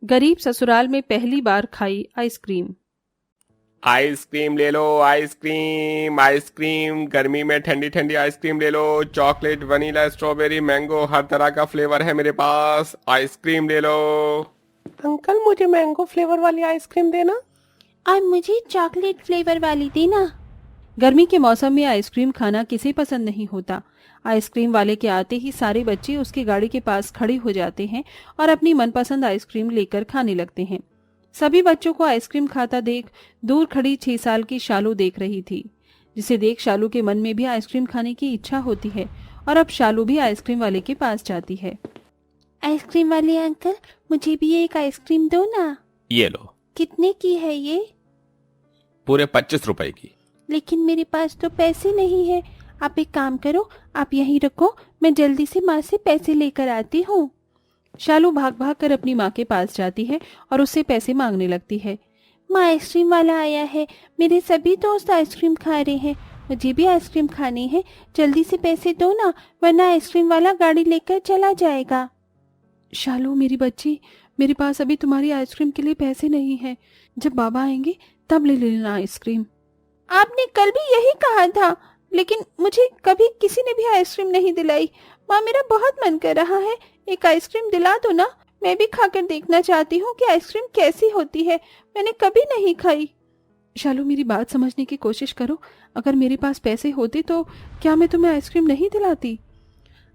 गरीब ससुराल में पहली बार खाई आइसक्रीम। आइसक्रीम ले लो, आइसक्रीम आइसक्रीम, गर्मी में ठंडी ठंडी आइसक्रीम ले लो। चॉकलेट, वनीला, स्ट्रॉबेरी, मैंगो, हर तरह का फ्लेवर है मेरे पास। आइसक्रीम ले लो। अंकल मुझे मैंगो फ्लेवर वाली आइसक्रीम देना। और मुझे चॉकलेट फ्लेवर वाली देना। गर्मी के मौसम में आइसक्रीम खाना किसे पसंद नहीं होता। आइसक्रीम वाले के आते ही सारे बच्चे उसकी गाड़ी के पास खड़े हो जाते हैं और अपनी मनपसंद आइसक्रीम लेकर खाने लगते हैं। सभी बच्चों को आइसक्रीम खाता देख दूर खड़ी 6 साल की शालू देख रही थी, जिसे देख शालू के मन में भी आइसक्रीम खाने की इच्छा होती है और अब शालू भी आइसक्रीम वाले के पास जाती है। आइसक्रीम वाले अंकल, मुझे भी एक आइसक्रीम दो ना। ये लो। कितने की है ये? पूरे 25 रुपए की। लेकिन मेरे पास तो पैसे नहीं है। आप एक काम करो, आप यहीं रखो, मैं जल्दी से माँ से पैसे लेकर आती हूँ। शालू भाग भाग कर अपनी माँ के पास जाती है और उससे पैसे मांगने लगती है। माँ, आइसक्रीम वाला आया है, मेरे सभी दोस्त आइसक्रीम खा रहे हैं, मुझे भी आइसक्रीम खानी है, जल्दी से पैसे दो ना, वरना आइसक्रीम वाला गाड़ी लेकर चला जाएगा। शालू मेरी बच्ची, मेरे पास अभी तुम्हारी आइसक्रीम के लिए पैसे नहीं है, जब बाबा आएंगे तब ले लेना आइसक्रीम। आपने कल भी यही कहा था, लेकिन मुझे कभी किसी ने भी आइसक्रीम नहीं दिलाई। माँ, मेरा बहुत मन कर रहा है, एक आइसक्रीम दिला दो ना, मैं भी खाकर देखना चाहती हूँ कि आइसक्रीम कैसी होती है, मैंने कभी नहीं खाई। शालू मेरी बात समझने की कोशिश करो, अगर मेरे पास पैसे होते तो क्या मैं तुम्हें आइसक्रीम नहीं दिलाती।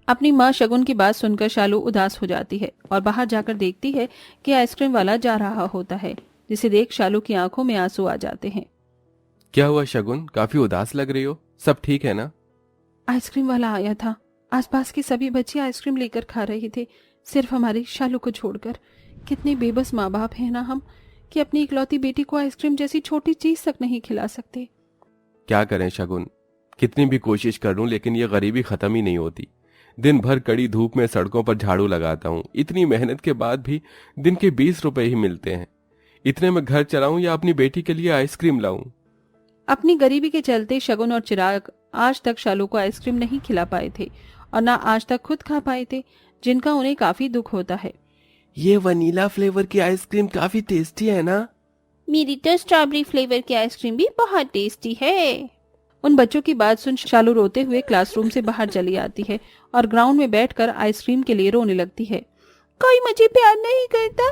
अपनी माँ शगुन की बात सुनकर शालू उदास हो जाती है और बाहर जाकर देखती है कि आइसक्रीम वाला जा रहा होता है, जिसे देख शालू की आंखों में आंसू आ जाते हैं। क्या हुआ शगुन, काफी उदास लग रही हो, सब ठीक है ना? आइसक्रीम वाला आया था, आसपास के सभी बच्चे आइसक्रीम लेकर खा रहे थे, सिर्फ हमारे शालू को छोड़कर। कितने बेबस माँ बाप हैं ना हम, कि अपनी इकलौती बेटी को आइसक्रीम जैसी छोटी चीज तक नहीं खिला सकते। क्या करें शगुन, कितनी भी कोशिश कर लूं लेकिन ये गरीबी खत्म ही नहीं होती। दिन भर कड़ी धूप में सड़कों पर झाड़ू लगाता हूँ, इतनी मेहनत के बाद भी दिन के 20 रुपए ही मिलते हैं। इतने में घर चलाऊं या अपनी बेटी के लिए आइसक्रीम लाऊं? अपनी गरीबी के चलते शगुन और चिराग आज तक शालू को आइसक्रीम नहीं खिला पाए थे और ना आज तक खुद खा पाए थे, जिनका उन्हें काफी दुख होता है। ये वनीला फ्लेवर की आइसक्रीम काफी टेस्टी है ना? मेरी तो स्ट्रॉबेरी फ्लेवर की आइसक्रीम भी बहुत टेस्टी है। उन बच्चों की बात सुन शालू रोते हुए क्लासरूम से बाहर चली आती है और ग्राउंड में बैठकर आइसक्रीम के लिए रोने लगती है। कोई मुझे प्यार नहीं करता,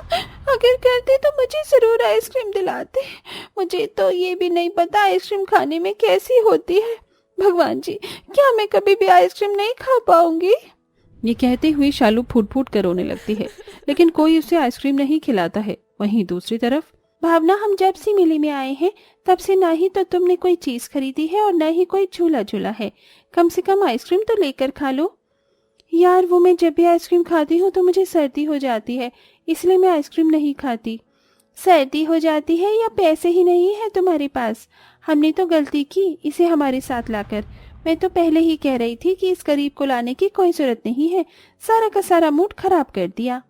अगर करते तो मुझे जरूर आइसक्रीम दिलाते। मुझे तो ये भी नहीं पता आइसक्रीम खाने में कैसी होती है। भगवान जी, क्या मैं कभी भी आइसक्रीम नहीं खा पाऊंगी? ये कहते हुए शालू फूट फूट कर रोने लगती है, लेकिन कोई उसे आइसक्रीम नहीं खिलाता है। वहीं दूसरी तरफ भावना, हम जब से मेले में आए हैं तब से ना ही तो तुमने कोई चीज खरीदी है और ना ही कोई झूला झूला है, कम से कम आइसक्रीम तो लेकर खा लो। यार, वो मैं जब भी आइसक्रीम खाती हूँ तो मुझे सर्दी हो जाती है, इसलिए मैं आइसक्रीम नहीं खाती। सर्दी हो जाती है या पैसे ही नहीं है तुम्हारे पास? हमने तो गलती की इसे हमारे साथ लाकर। मैं तो पहले ही कह रही थी कि इस गरीब को लाने की कोई जरूरत नहीं है, सारा का सारा मूड खराब कर दिया।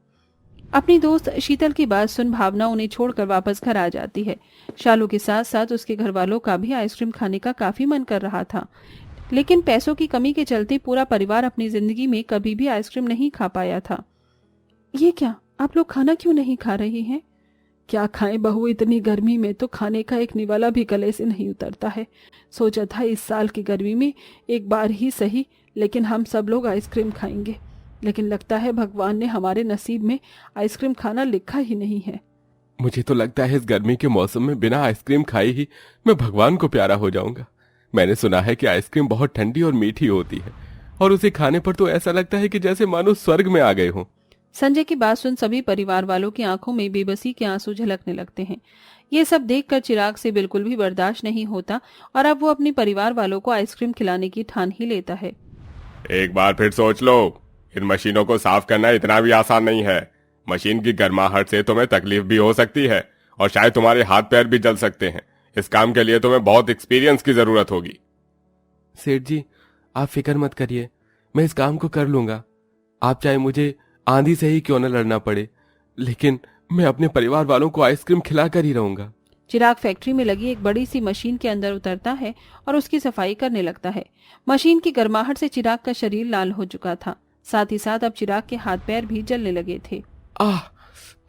अपनी दोस्त शीतल की बात सुन भावना उन्हें छोड़कर वापस घर आ जाती है। शालू के साथ साथ उसके घर वालों का भी आइसक्रीम खाने का काफी मन कर रहा था, लेकिन पैसों की कमी के चलते पूरा परिवार अपनी जिंदगी में कभी भी आइसक्रीम नहीं खा पाया था। ये क्या, आप लोग खाना क्यों नहीं खा रहे हैं? क्या खाएं बहू, इतनी गर्मी में तो खाने का एक निवाला भी गले से नहीं उतरता है। सोचा था इस साल की गर्मी में एक बार ही सही, लेकिन हम सब लोग आइसक्रीम खाएंगे, लेकिन लगता है भगवान ने हमारे नसीब में आइसक्रीम खाना लिखा ही नहीं है। मुझे तो लगता है इस गर्मी के मौसम में बिना आइसक्रीम खाए ही मैं भगवान को प्यारा हो जाऊंगा। मैंने सुना है कि आइसक्रीम बहुत ठंडी और मीठी होती है और उसे खाने पर तो ऐसा लगता है कि जैसे मानो स्वर्ग में आ गए हों। संजय की बात सुन सभी परिवार वालों की आंखों में बेबसी के आंसू झलकने लगते हैं। ये सब देखकर चिराग से बिल्कुल भी बर्दाश्त नहीं होता और अब वो अपने परिवार वालों को आइसक्रीम खिलाने की ठान ही लेता है। एक बार फिर सोच लो, इन मशीनों को साफ करना इतना भी आसान नहीं है। मशीन की गर्माहट से तुम्हें तकलीफ भी हो सकती है और शायद तुम्हारे हाथ पैर भी जल सकते हैं। इस काम के लिए तुम्हें बहुत एक्सपीरियंस की जरूरत होगी। सेठ जी, आप फिक्र मत करिए, मैं इस काम को कर लूंगा। आप चाहे मुझे आंधी से ही क्यों न लड़ना पड़े, लेकिन मैं अपने परिवार वालों को आइसक्रीम खिलाकर ही रहूंगा। चिराग फैक्ट्री में लगी एक बड़ी सी मशीन के अंदर उतरता है और उसकी सफाई करने लगता है। मशीन की गर्माहट से चिराग का शरीर लाल हो चुका था, साथ ही साथ अब चिराग के हाथ पैर भी जलने लगे थे। आह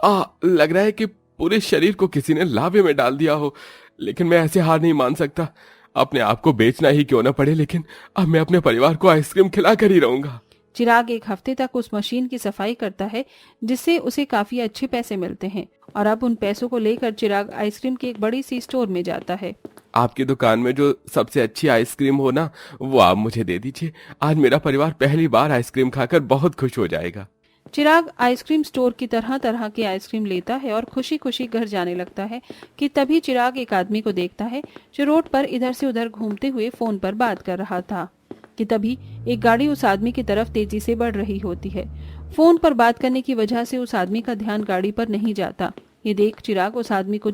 लग रहा है कि पूरे शरीर को किसी ने लावे में डाल दिया हो, लेकिन मैं ऐसे हार नहीं मान सकता। अपने आप को बेचना ही क्यों ना पड़े, लेकिन अब मैं अपने परिवार को आइसक्रीम खिला कर ही रहूंगा। चिराग एक हफ्ते तक उस मशीन की सफाई करता है, जिससे उसे काफी अच्छे पैसे मिलते हैं। और अब उन पैसों को लेकर चिराग आइसक्रीम की एक बड़ी सी स्टोर में जाता है। आपकी दुकान में जो सबसे अच्छी आइसक्रीम हो ना, वो आप मुझे दे दीजिए। आज मेरा परिवार पहली बार आइसक्रीम खाकर बहुत खुश हो जाएगा। चिराग आइसक्रीम स्टोर की तरह तरह की आइसक्रीम लेता है और खुशी खुशी घर जाने लगता है कि तभी चिराग एक आदमी को देखता है जो रोड पर इधर से उधर घूमते हुए फोन पर बात कर रहा था। कि तभी एक गाड़ी उस आदमी की तरफ तेजी से बढ़ रही होती है। फोन पर बात करने की वजह से उस आदमी का ध्यान गाड़ी पर नहीं जाता। ये देख चिराग उस आदमी को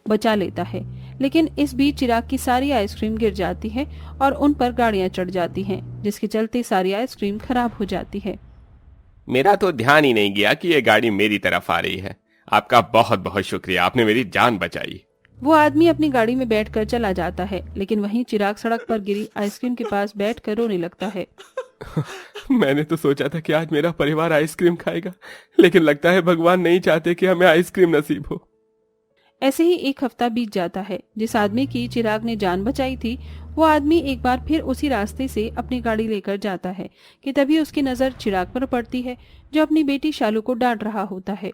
बचा लेता है, लेकिन इस बीच चिराग की सारी आइसक्रीम गिर जाती है और उन पर गाड़ियां चढ़ जाती हैं, जिसके चलते सारी आइसक्रीम खराब हो जाती है। मेरा तो ध्यान ही नहीं गया कि ये गाड़ी मेरी तरफ आ रही है। आपका बहुत बहुत शुक्रिया, आपने मेरी जान बचाई। वो आदमी अपनी गाड़ी में बैठकर चला जाता है, लेकिन वहीं चिराग सड़क पर गिरी आइसक्रीम के पास बैठकर रोने लगता है। मैंने तो सोचा था कि आज मेरा परिवार आइसक्रीम खाएगा, लेकिन लगता है भगवान नहीं चाहते कि हमें आइसक्रीम नसीब हो। ऐसे ही एक हफ्ता बीत जाता है। जिस आदमी की चिराग ने जान बचाई थी, वो आदमी एक बार फिर उसी रास्ते से अपनी गाड़ी लेकर जाता है कि तभी उसकी नजर चिराग पर पड़ती है, जो अपनी बेटी शालू को डांट रहा होता है।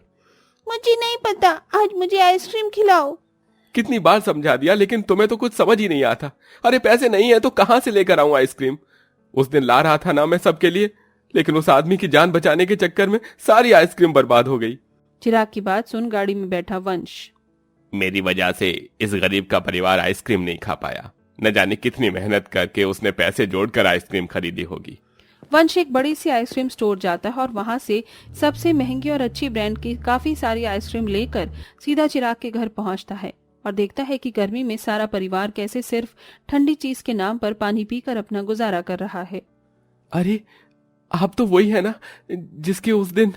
मुझे नहीं पता, आज मुझे आइसक्रीम खिलाओ। कितनी बार समझा दिया, लेकिन तुम्हें तो कुछ समझ ही नहीं आता। अरे पैसे नहीं है तो कहां से लेकर आऊं आइसक्रीम? उस दिन ला रहा था ना मैं सबके लिए, लेकिन उस आदमी की जान बचाने के चक्कर में सारी आइसक्रीम बर्बाद हो गई। चिराग की बात सुन गाड़ी में बैठा वंश, मेरी वजह से इस गरीब का परिवार आइसक्रीम नहीं खा पाया। न जाने कितनी मेहनत करके उसने पैसे जोड़कर आइसक्रीम खरीदी होगी। वंश एक बड़ी सी आइसक्रीम स्टोर जाता है और वहां से सबसे महंगी और अच्छी ब्रांड की काफी सारी आइसक्रीम लेकर सीधा चिराग के घर पहुंचता है और देखता है कि गर्मी में सारा परिवार कैसे सिर्फ ठंडी चीज के नाम पर पानी पीकर अपना गुजारा कर रहा है। अरे आप तो वही है ना जिसके उस दिन?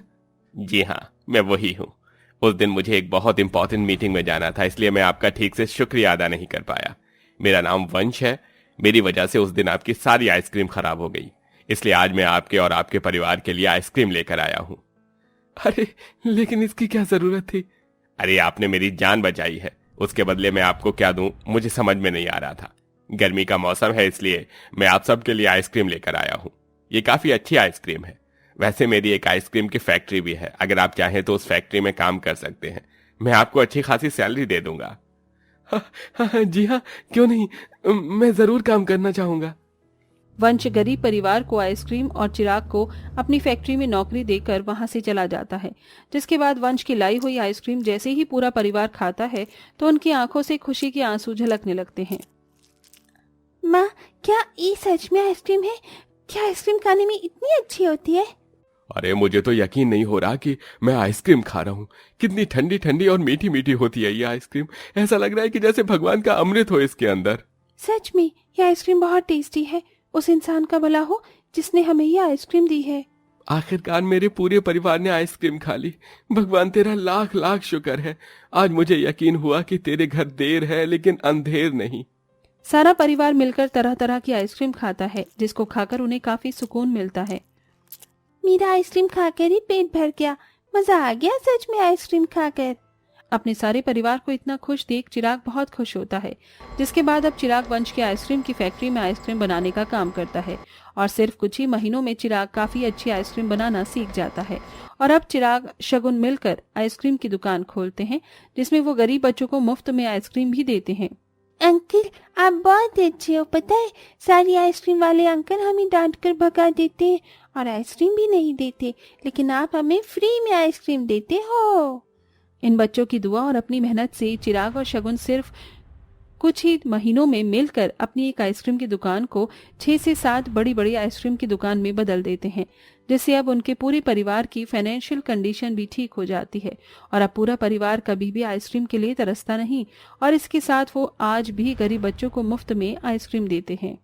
जी हाँ, मैं वही हूँ। उस दिन मुझे एक बहुत इंपॉर्टेंट मीटिंग में जाना था, इसलिए मैं आपका ठीक से शुक्रिया अदा नहीं कर पाया। मेरा नाम वंश है। मेरी वजह से उस दिन आपकी सारी आइसक्रीम खराब हो गई, इसलिए आज मैं आपके और आपके परिवार के लिए आइसक्रीम लेकर आया हूँ। अरे लेकिन इसकी क्या जरूरत थी? अरे आपने मेरी जान बचाई है, उसके बदले मैं आपको क्या दूं मुझे समझ में नहीं आ रहा था। गर्मी का मौसम है, इसलिए मैं आप सबके लिए आइसक्रीम लेकर आया हूँ। ये काफी अच्छी आइसक्रीम है। वैसे मेरी एक आइसक्रीम की फैक्ट्री भी है, अगर आप चाहें तो उस फैक्ट्री में काम कर सकते हैं। मैं आपको अच्छी खासी सैलरी दे दूंगा। हाँ, जी हाँ, क्यों नहीं, मैं जरूर काम करना चाहूंगा। वंश गरीब परिवार को आइसक्रीम और चिराग को अपनी फैक्ट्री में नौकरी देकर वहां से चला जाता है। जिसके बाद वंश की लाई हुई आइसक्रीम जैसे ही पूरा परिवार खाता है तो उनकी आंखों से खुशी के आंसू झलकने लगते हैं। माँ, क्या ये सच में आइसक्रीम है? क्या आइसक्रीम खाने में इतनी अच्छी होती है? अरे मुझे तो यकीन नहीं हो रहा कि मैं आइसक्रीम खा रहा हूँ। कितनी ठंडी ठंडी और मीठी मीठी होती है ये आइसक्रीम। ऐसा लग रहा है कि जैसे भगवान का अमृत हो इसके अंदर। सच में ये आइसक्रीम बहुत टेस्टी है। उस इंसान का भला हो जिसने हमें ये आइसक्रीम दी है। आखिरकार मेरे पूरे परिवार ने आइसक्रीम खा ली। भगवान तेरा लाख लाख शुक्र है। आज मुझे यकीन हुआ कि तेरे घर देर है लेकिन अंधेर नहीं। सारा परिवार मिलकर तरह तरह की आइसक्रीम खाता है, जिसको खाकर उन्हें काफी सुकून मिलता है। मेरा आइसक्रीम खाकर ही पेट भर गया। मजा आ गया सच में आइसक्रीम खाकर। अपने सारे परिवार को इतना खुश देख चिराग बहुत खुश होता है। जिसके बाद अब चिराग वंश के आइसक्रीम की फैक्ट्री में आइसक्रीम बनाने का काम करता है और सिर्फ कुछ ही महीनों में चिराग काफी अच्छी आइसक्रीम बनाना सीख जाता है। और अब चिराग शगुन मिलकर आइसक्रीम की दुकान खोलते हैं, जिसमें वो गरीब बच्चों को मुफ्त में आइसक्रीम भी देते हैं। अंकल, आप बहुत अच्छे हो। पता है, सारी आइसक्रीम वाले अंकल हमें डांट कर भगा देते हैं और आइसक्रीम भी नहीं देते, लेकिन आप हमें फ्री में आइसक्रीम देते हो। इन बच्चों की दुआ और अपनी मेहनत से चिराग और शगुन सिर्फ कुछ ही महीनों में मिलकर अपनी एक आइसक्रीम की दुकान को 6 से 7 बड़ी बड़ी आइसक्रीम की दुकान में बदल देते हैं, जिससे अब उनके पूरे परिवार की फाइनेंशियल कंडीशन भी ठीक हो जाती है और अब पूरा परिवार कभी भी आइसक्रीम के लिए तरसता नहीं और इसके साथ वो आज भी गरीब बच्चों को मुफ्त में आइसक्रीम देते हैं।